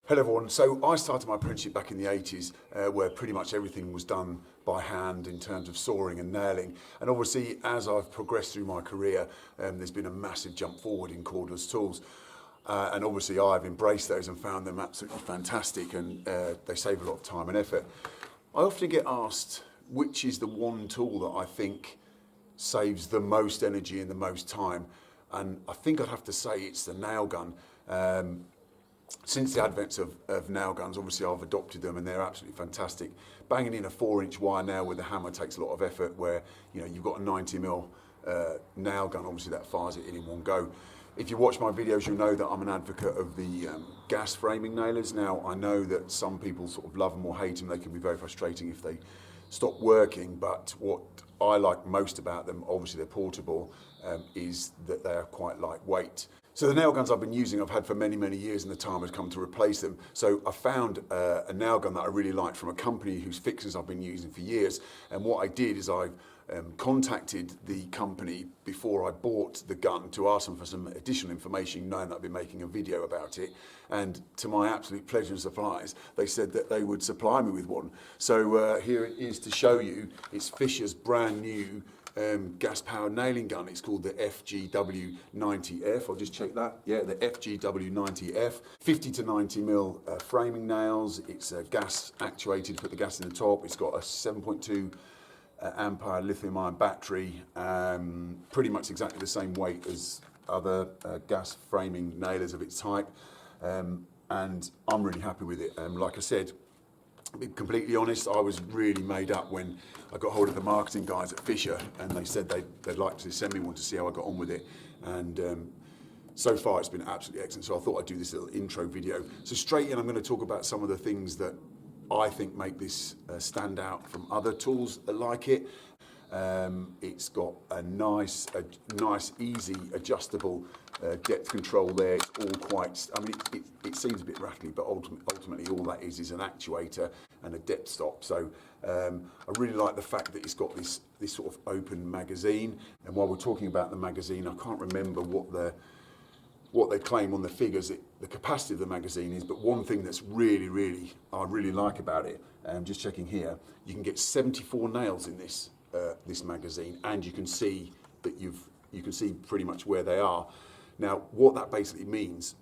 Hello everyone. So I started my apprenticeship back in the 80s where pretty much everything was done by hand in terms of sawing and nailing. And obviously as I've progressed through my career, there's been a massive jump forward in cordless tools. And obviously I've embraced those and found them absolutely fantastic, and they save a lot of time and effort. I often get asked which is the one tool that I think saves the most energy and the most time. And I think I'd have to say it's the nail gun. Since the advent of nail guns, obviously I've adopted them and they're absolutely fantastic. Banging in a 4-inch wire nail with a hammer takes a lot of effort, where you've got a 90mm nail gun, obviously that fires it in one go. If you watch my videos, you'll know that I'm an advocate of the gas framing nailers. Now, I know that some people sort of love them or hate them. They can be very frustrating if they stop working, but what I like most about them, obviously they're portable, is that they're quite lightweight. So the nail guns I've been using, I've had for many, many years, and the time has come to replace them. So I found a nail gun that I really liked from a company whose fixers I've been using for years. And what I did is I contacted the company before I bought the gun to ask them for some additional information, knowing that I'd be making a video about it. And to my absolute pleasure and surprise, they said that they would supply me with one. So here it is to show you. It's Fischer's brand new gas-powered nailing gun. It's called the FGW 90F. I'll just check that. Yeah, the FGW 90F. 50 to 90mm framing nails. It's gas actuated. Put the gas in the top. It's got a 7.2 ampere lithium-ion battery. Pretty much exactly the same weight as other gas framing nailers of its type. And I'm really happy with it. Like I said, to be completely honest, I was really made up when I got hold of the marketing guys at Fischer, and they said they'd like to send me one to see how I got on with it. And so far it's been absolutely excellent. So I thought I'd do this little intro video. So straight in, I'm going to talk about some of the things that I think make this stand out from other tools like it. It's got a nice, easy, adjustable depth control there. It's all quite, I mean, it seems a bit rattly, but ultimately all that is an actuator and a depth stop. So I really like the fact that it's got this sort of open magazine. And while we're talking about the magazine, I can't remember what they claim on the figures, the capacity of the magazine is, but one thing that's really, I really like about it, just checking here, you can get 74 nails in this magazine, and you can see that you can see pretty much where they are. Now, what that basically means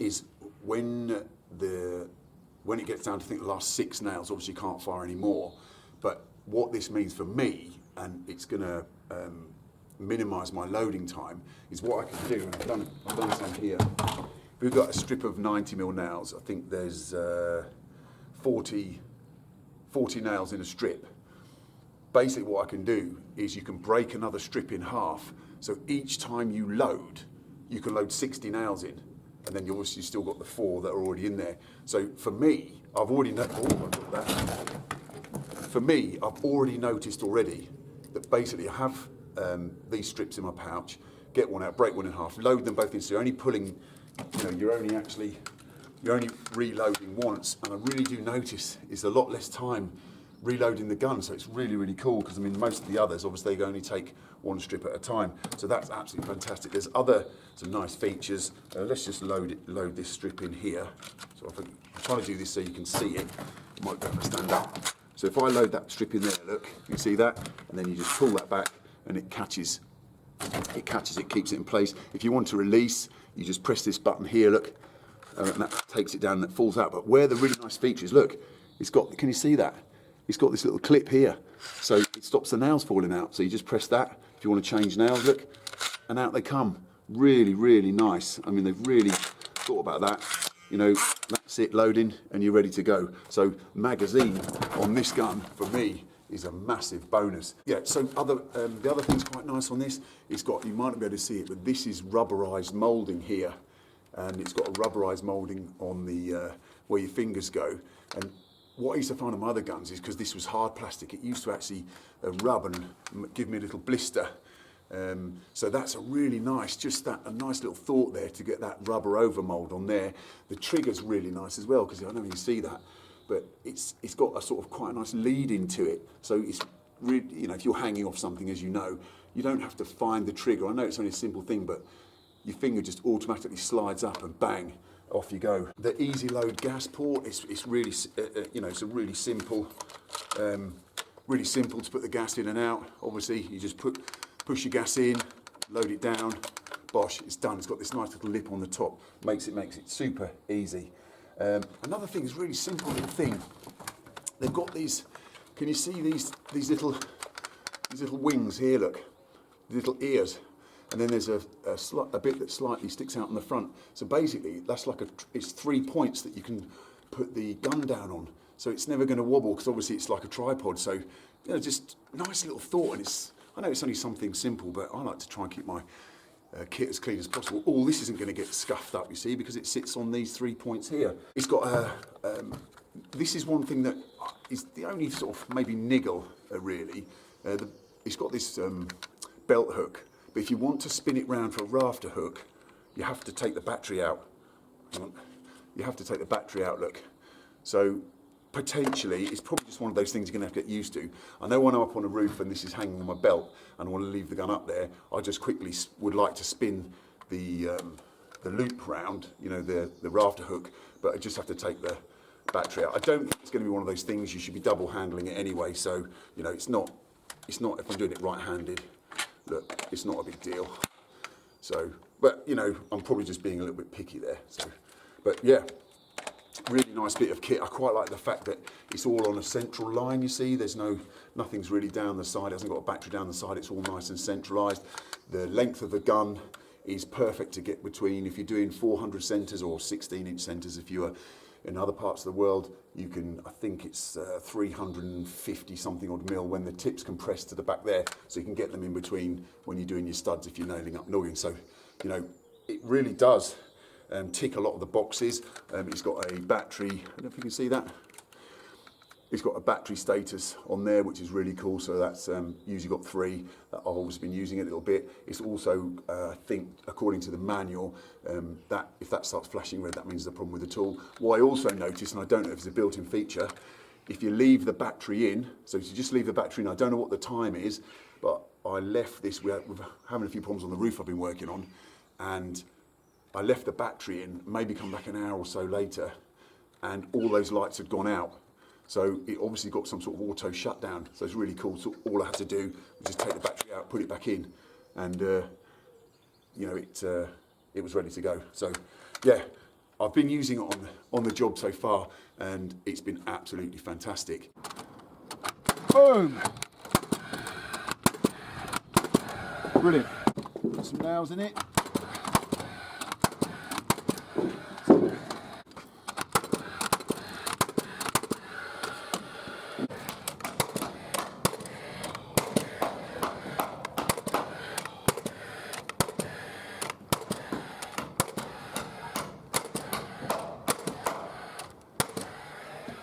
is when it gets down to, I think, the last 6 nails, obviously you can't fire any more. But what this means for me, and it's going to minimise my loading time, is what I can do, and I've done some here. We've got a strip of 90mm nails. I think there's 40 nails in a strip. Basically what I can do is you can break another strip in half. So each time you load, you can load 60 nails in. And then you obviously still got the 4 that are already in there. So for me, I've already noticed already that basically I have these strips in my pouch, get one out, break one in half, load them both in. So you're only pulling, you're only reloading once. And I really do notice it's a lot less time reloading the gun, so it's really cool, because I mean most of the others obviously they only take 1 strip at a time, so that's absolutely fantastic. There's some nice features. Let's just load this strip in here. So I'm trying to do this so you can see it. It might be able to stand up. So if I load that strip in there, look, you can see that, and then you just pull that back and it catches, it keeps it in place. If you want to release, you just press this button here, look, and that takes it down and it falls out. But where the really nice feature is, look, it's got, can you see that? It's got this little clip here, so it stops the nails falling out. So you just press that. If you want to change nails, look, and out they come. Really nice. I mean, they've really thought about that. That's it, loading, and you're ready to go. So magazine on this gun, for me, is a massive bonus. Yeah, so the other thing's quite nice on this, it's got, you might not be able to see it, but this is rubberized molding here. And it's got a rubberized molding on the, where your fingers go. And what I used to find on my other guns is, because this was hard plastic, it used to actually rub and give me a little blister. So that's a really nice, a nice little thought there to get that rubber over mold on there. The trigger's really nice as well, because I don't know if you see that, but it's got a sort of quite a nice lead into it. So it's really, if you're hanging off something, as you know, you don't have to find the trigger. I know it's only a simple thing, but your finger just automatically slides up and bang, off you go. The easy load gas port, it's really, you know, it's a really simple to put the gas in and out. Obviously, you just push your gas in, load it down, bosh, it's done. It's got this nice little lip on the top, makes it super easy. Another thing is really simple little thing. They've got these. Can you see these little wings here? Look, little ears, and then there's a bit that slightly sticks out on the front. So basically, that's like it's 3 points that you can put the gun down on. So it's never going to wobble because obviously it's like a tripod. So, you know, just nice little thought. And I know it's only something simple, but I like to try and keep my kit as clean as possible. All this isn't going to get scuffed up, you see, because it sits on these 3 points here. It's got this is one thing that is the only sort of maybe niggle, really. It's got this belt hook, but if you want to spin it round for a rafter hook, you have to take the battery out. You have to take the battery out, look. So potentially, it's probably just one of those things you're going to have to get used to. I know when I'm up on a roof and this is hanging on my belt and I want to leave the gun up there, I just quickly would like to spin the loop round, you know, the rafter hook, but I just have to take the battery out. I don't think it's going to be one of those things. You should be double handling it anyway, so, you know, it's not, if I'm doing it right-handed, look, it's not a big deal. So, but, you know, I'm probably just being a little bit picky there, so, but yeah. Really nice bit of kit. I quite like the fact that it's all on a central line, you see. There's nothing's really down the side. It hasn't got a battery down the side. It's all nice and centralised. The length of the gun is perfect to get between, if you're doing 400 centres or 16-inch centres. If you are in other parts of the world, you can, I think it's 350 something odd mil when the tip's compressed to the back there. So you can get them in between when you're doing your studs if you're nailing up noggin. So, you know, it really does tick a lot of the boxes. It's got a battery, I don't know if you can see that. It's got a battery status on there, which is really cool. So that's usually got 3. I've always been using it a little bit. It's also, I think, according to the manual, that if that starts flashing red, that means there's a problem with the tool. What I also noticed, and I don't know if it's a built-in feature, if you leave the battery in, so if you just leave the battery in, I don't know what the time is, but I left this, we're having a few problems on the roof I've been working on, and I left the battery in, maybe come back an hour or so later, and all those lights had gone out. So it obviously got some sort of auto shutdown. So it's really cool. So all I had to do was just take the battery out, put it back in, and you know, it was ready to go. So yeah, I've been using it on the job so far, and it's been absolutely fantastic. Boom! Brilliant. Put some nails in it.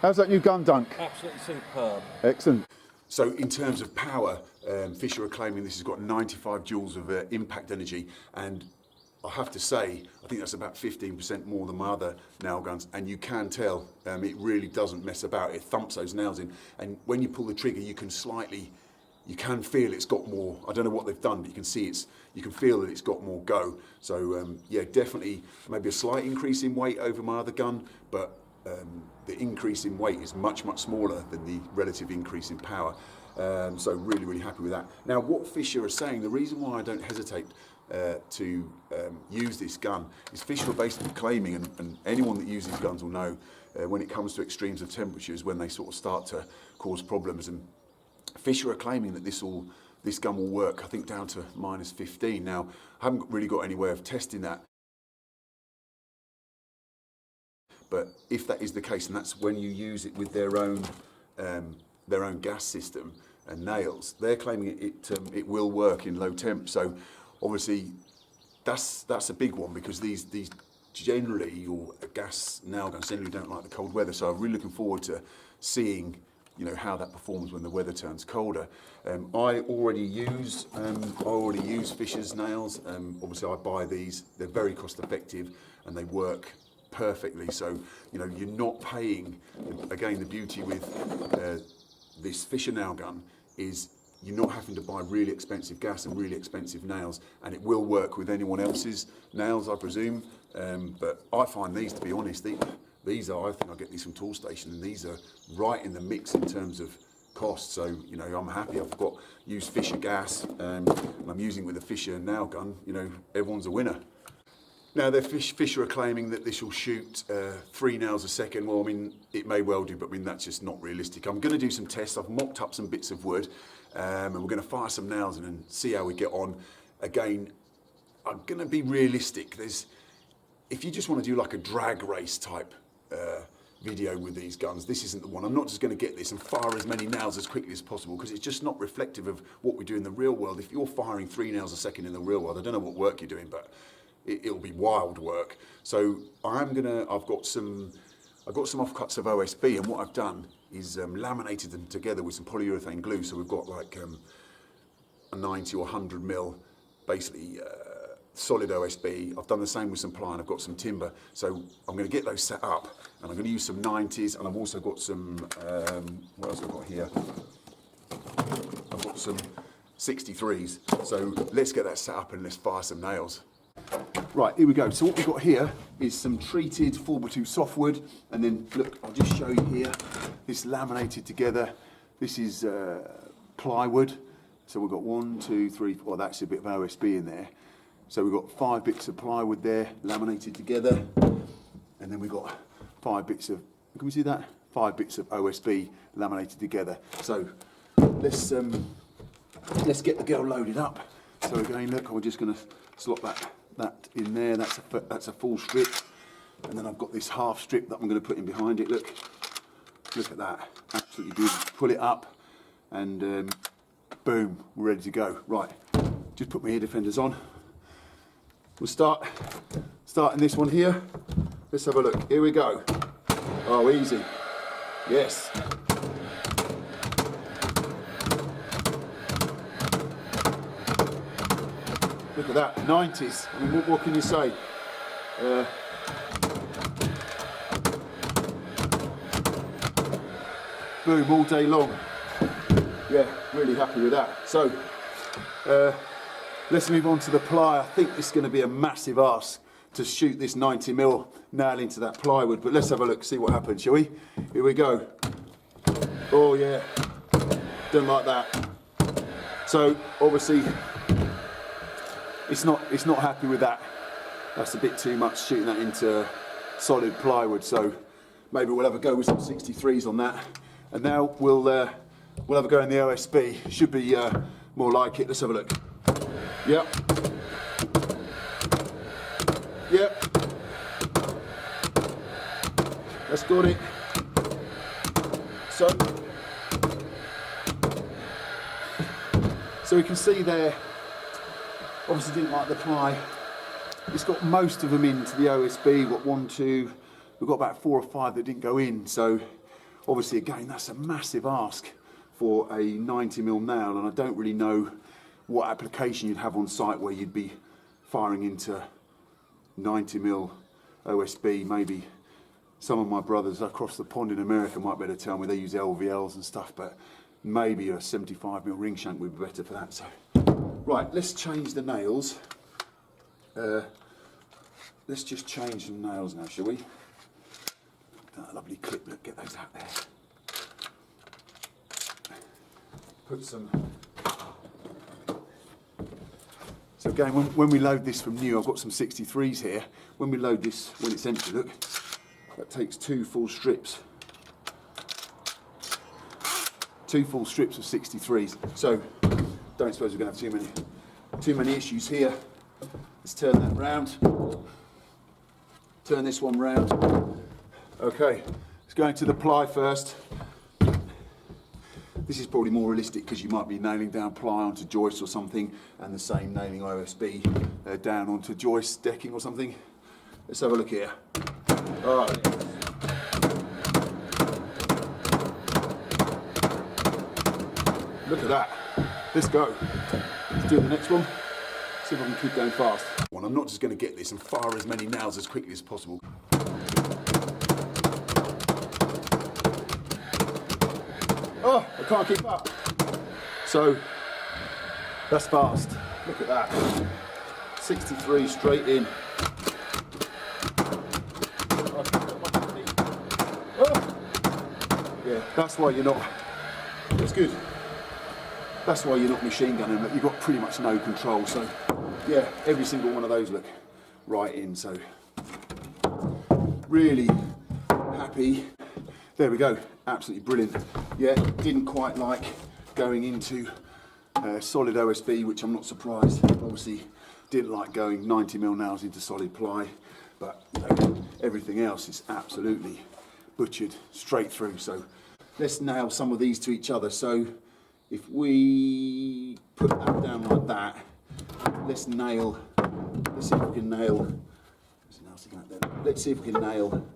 How's that new gun, Dunk? Absolutely superb. Excellent. So in terms of power, Fischer are claiming this has got 95 joules of impact energy, and I have to say, I think that's about 15% more than my other nail guns, and you can tell it really doesn't mess about. It thumps those nails in, and when you pull the trigger, you can feel it's got more. I don't know what they've done, but you can see you can feel that it's got more go. So yeah, definitely maybe a slight increase in weight over my other gun, but the increase in weight is much, much smaller than the relative increase in power. So really, really happy with that. Now, what Fischer are saying, the reason why I don't hesitate to use this gun is Fischer are basically claiming, and anyone that uses guns will know, when it comes to extremes of temperatures, when they sort of start to cause problems, and Fischer are claiming that this gun will work, I think, down to -15. Now, I haven't really got any way of testing that. But if that is the case, and that's when you use it with their own gas system and nails, they're claiming it will work in low temp. So obviously that's a big one, because these generally, your gas nail guns generally don't like the cold weather. So I'm really looking forward to seeing, you know, how that performs when the weather turns colder. I already use Fischer's nails. Obviously I buy these. They're very cost effective and they work perfectly. So, you know, you're not paying. Again, the beauty with this Fischer nail gun is you're not having to buy really expensive gas and really expensive nails, and it will work with anyone else's nails, I presume. But I find these, to be honest, these are, I think I get these from Toolstation, and these are right in the mix in terms of cost. So, you know, I'm happy. I've used Fischer gas, and I'm using it with a Fischer nail gun. You know, everyone's a winner. Now, Fischer are claiming that this will shoot 3 nails a second. Well, I mean, it may well do, but I mean, that's just not realistic. I'm going to do some tests. I've mocked up some bits of wood, and we're going to fire some nails in and see how we get on. Again, I'm going to be realistic. If you just want to do like a drag race type video with these guns, this isn't the one. I'm not just going to get this and fire as many nails as quickly as possible, because it's just not reflective of what we do in the real world. If you're firing 3 nails a second in the real world, I don't know what work you're doing, but it'll be wild work. So I've got some offcuts of OSB, and what I've done is laminated them together with some polyurethane glue. So we've got like a 90 or 100 mil, basically solid OSB. I've done the same with some ply, and I've got some timber. So I'm going to get those set up, and I'm going to use some 90s, and I've also got some, what else have I got here? I've got some 63s. So let's get that set up and let's fire some nails. Right, here we go. So what we've got here is some treated 4x2 softwood, and then look, I'll just show you here, this laminated together. This is plywood. So we've got 1, 2, 3, well, that's a bit of OSB in there. So we've got 5 bits of plywood there, laminated together, and then we've got 5 bits of, can we see that? 5 bits of OSB laminated together. So let's get the girl loaded up. So again, look, we're just going to slot that in there. That's a full strip, and then I've got this half strip that I'm going to put in behind it. Look at that, absolutely beautiful. Pull it up, and boom, we're ready to go. Right, just put my ear defenders on. We'll starting this one here. Let's have a look. Here we go. Oh, easy. Yes. Look at that, 90s. I mean, what can you say? Boom, all day long. Yeah, really happy with that. So, let's move on to the ply. I think it's going to be a massive ask to shoot this 90mm nail into that plywood, but let's have a look, see what happens, shall we? Here we go. Oh yeah, don't like that. So obviously, it's not happy with that. That's a bit too much, shooting that into solid plywood. So maybe we'll have a go with some 63s on that. And now we'll have a go in the OSB. Should be more like it. Let's have a look. Yep. Yep. That's got it. So we can see there, obviously didn't like the ply. It's got most of them into the OSB. We've got 1, 2, we've got about 4 or 5 that didn't go in. So obviously again, that's a massive ask for a 90mm nail, and I don't really know what application you'd have on site where you'd be firing into 90mm OSB. Maybe some of my brothers across the pond in America might be able to tell me. They use LVLs and stuff, but maybe a 75mm ring shank would be better for that. So, right, let's change the nails. Let's just change some nails now, shall we? That lovely clip, look, get those out there. Put some. So again, when we load this from new, I've got some 63s here. When we load this, when it's empty, look, that takes 2 full strips. 2 full strips of 63s. So, don't suppose we're going to have too many issues here. Let's turn that round. Turn this one round. Okay, let's go into the ply first. This is probably more realistic because you might be nailing down ply onto joists or something, and the same nailing OSB down onto joist decking or something. Let's have a look here. All right. Look at that. Let's go. Let's do the next one. See if I can keep going fast. I'm not just going to get this and fire as many nails as quickly as possible. Oh, I can't keep up. So that's fast. Look at that. 63 straight in. Oh. Yeah, that's why you're not. That's good. That's why you're not machine gunning. You've got pretty much no control. So yeah, every single one of those look right in. So really happy. There we go. Absolutely brilliant. Yeah, didn't quite like going into solid OSB, which I'm not surprised. Obviously, didn't like going 90mm nails into solid ply, but you know, everything else is absolutely butchered straight through. So let's nail some of these to each other. So if we put that down like that, let's see if we can nail. Let's see if we can nail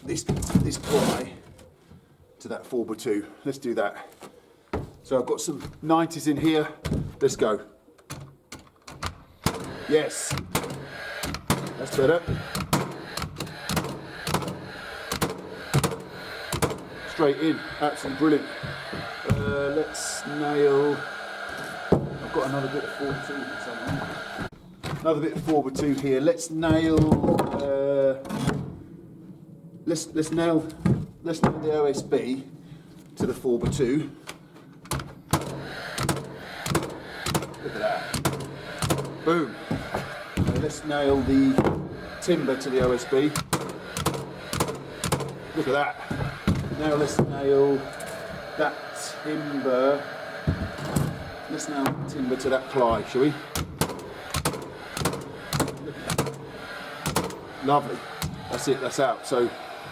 this ply to that 4x2. Let's do that. So I've got some 90s in here. Let's go. Yes. That's better. Straight in. Absolutely brilliant. Let's nail. I've got another bit of 4x2 somewhere. Another bit of 4x2 here. Let's nail. Let's nail the OSB to the 4x2. Look at that. Boom. Let's nail the timber to the OSB. Look at that. Now let's nail that timber. Let's nail timber to that ply, shall we? Lovely. That's it, that's out. So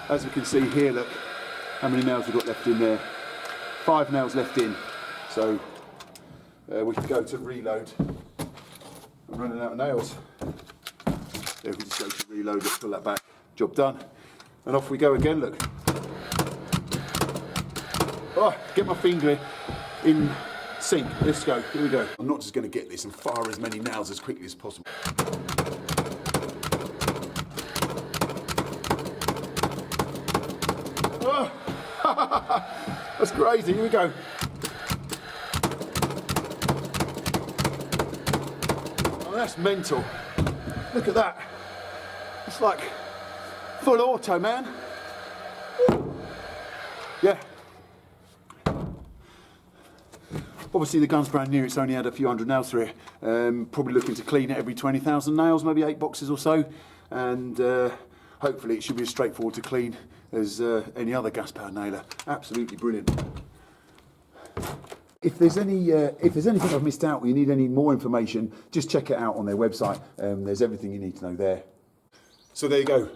as we can see here, look how many nails we've got left in there. 5 nails left in. So we can go to reload. I'm running out of nails. There, we just go to reload, let's pull that back. Job done. And off we go again, look. Oh, get my finger in sync. Let's go, here we go. I'm not just going to get this and fire as many nails as quickly as possible. Oh. That's crazy, here we go. Oh, that's mental. Look at that. It's like full auto, man. Yeah. Obviously the gun's brand new, it's only had a few hundred nails through it. Probably looking to clean it every 20,000 nails, maybe 8 boxes or so. And hopefully it should be as straightforward to clean as any other gas-powered nailer. Absolutely brilliant. If there's anything I've missed out or you need any more information, just check it out on their website. There's everything you need to know there. So there you go.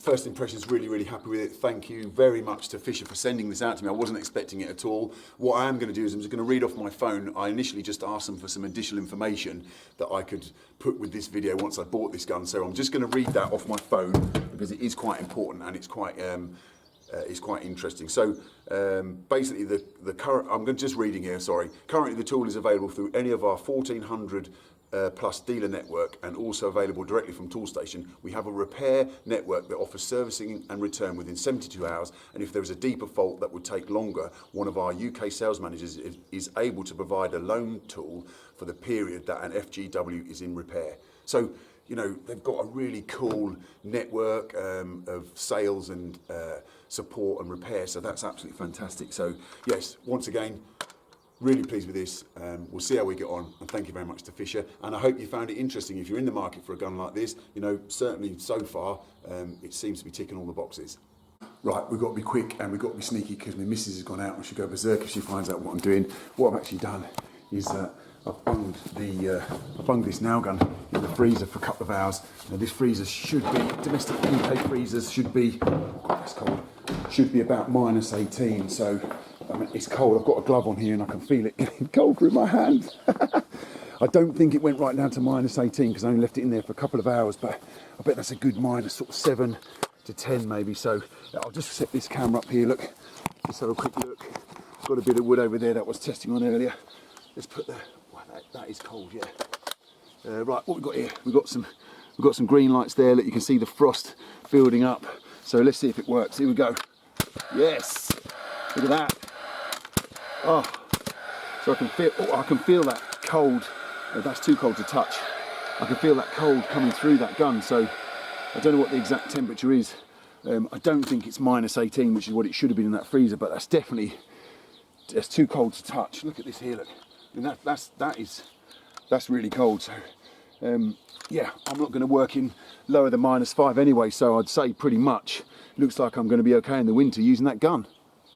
First impressions, really happy with it. Thank you very much to Fischer for sending this out to me. I wasn't expecting it at all. What I am going to do is I'm just going to read off my phone. I initially just asked them for some additional information that I could put with this video once I bought this gun. So I'm just going to read that off my phone because it is quite important and it's quite interesting. So basically the current, I'm just reading here, sorry. Currently the tool is available through any of our 1,400 plus dealer network and also available directly from Toolstation. We have a repair network that offers servicing and return within 72 hours, and if there is a deeper fault that would take longer, one of our UK sales managers is able to provide a loan tool for the period that an FGW is in repair. So, you know, they've got a really cool network of sales and support and repair, so that's absolutely fantastic. So yes, once again, really pleased with this. We'll see how we get on, and thank you very much to Fischer. And I hope you found it interesting. If you're in the market for a gun like this, you know, certainly so far, it seems to be ticking all the boxes. Right, we've got to be quick and we've got to be sneaky because my missus has gone out and she'll go berserk if she finds out what I'm doing. What I've actually done is I've bunged this nail gun in the freezer for a couple of hours. Now this freezer should be, domestic UK freezers should be, God, it's cold, should be about -18. So I mean, it's cold. I've got a glove on here and I can feel it getting cold through my hand. I don't think it went right down to -18 because I only left it in there for a couple of hours, but I bet that's a good sort of 7 to 10 maybe. So I'll just set this camera up here. Look, just have a quick look. Got a bit of wood over there that I was testing on earlier. Let's put the, wow, that is cold, yeah. Right, what we've got here? We've got some green lights there. Look, you can see the frost building up. So let's see if it works. Here we go. Yes, look at that. Oh, So I can feel that cold. That's too cold to touch. I can feel that cold coming through that gun. So I don't know what the exact temperature is. I don't think it's -18, which is what it should have been in that freezer, but that's too cold to touch. Look at this here, look. I mean, that's really cold. So yeah, I'm not going to work in lower than -5 anyway, so I'd say pretty much looks like I'm going to be okay in the winter using that gun.